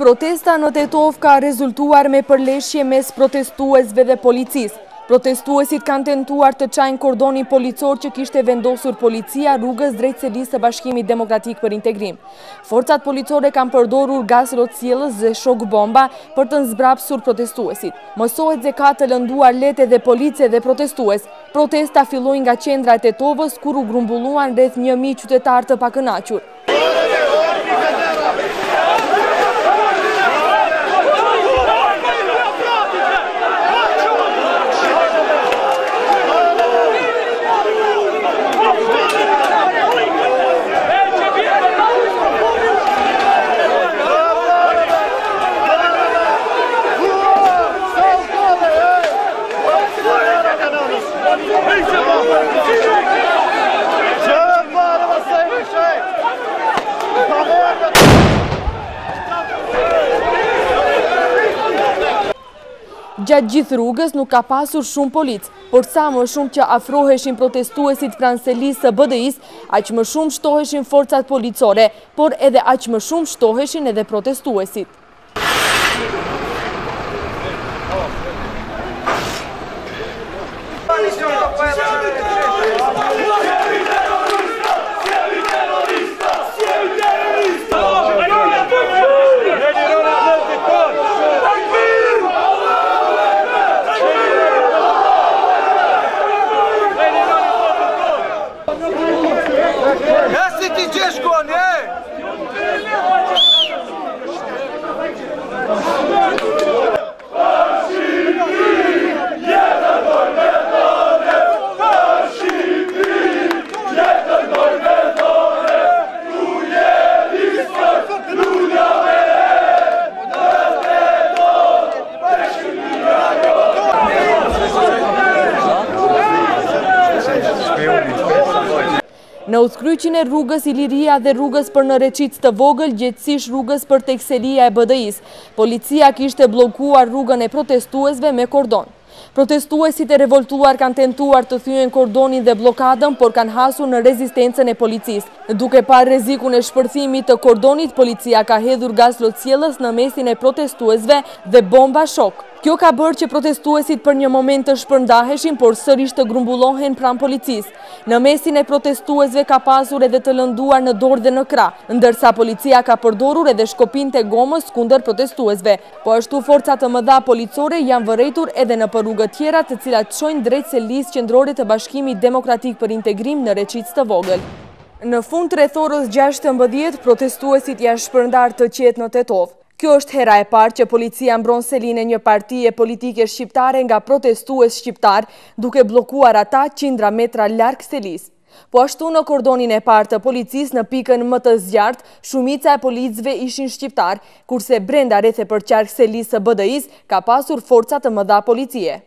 Protesta në Tetov ka rezultuar me përleshje mes protestuesve dhe policisë. Protestuesit kanë tentuar të çajnë kordonin policor që kishte vendosur policia rrugës drejt selisë së Bashkimit Demokratik për Integrim. Forcat policore kanë përdorur gaz rrotësjellës dhe shok bomba për të zbrapsur protestuesit. Mësohet se ka të lënduar lete dhe policie dhe protestues. Protesta filloi nga qendra e Tetovës kur u grumbulluan rreth 1000 qytetar të pakënaqur. Gjatë gjithë rrugës nuk ka pasur shumë policë, por sa më shumë që afroheshin protestuesit pranë selisë së BDI-s, aq më shumë shtoheshin forcat policore, por edhe aq më shumë shtoheshin edhe protestuesit. Në udhkryqin e rrugës Iliria dhe rrugës për në Reqic të vogël, gjithësisht rrugës për tek selia e BDI-s, policia kishte blokuar rrugën e protestuesve me kordon. Protestuesit e revoltuar kanë tentuar të thyen kordonin dhe blokadën, por kanë hasur në rezistencën e policisë. Duke parë rrezikun e shpërthimit të kordonit, policia ka hedhur gaz rrotësjellës në mesin e protestuesve dhe bomba shok. Kjo ka bërë që protestuesit për një moment të shpërndaheshin, por sërish të grumbullohen pranë policisë. Në mesin e protestuesve ka pasur edhe të lënduar në dorë dhe në krah, ndërsa policia ka përdorur edhe shkopin të gomës kundër protestuesve. Po ashtu forcat të mëdha policore janë vërejtur edhe në rrugët tjera të cilat çojnë drejt selisë qendrore të Bashkimit Demokratik për Integrim në Reqic të vogël. Në fund rreth orës 16, protestuesit janë shpërndar të qetë në Tetov. Kjo është hera e parë që policia mbron selinë e një partie politike shqiptare nga protestues shqiptar, duke bllokuar ata qindra metra larg selisë. Po ashtu në kordonin e parë të policisë në pikën më të zgjartë, shumica e policëve ishin shqiptar, kurse brenda rreth e përqark selisë së BDI-s ka pasur forca të mëdha policie.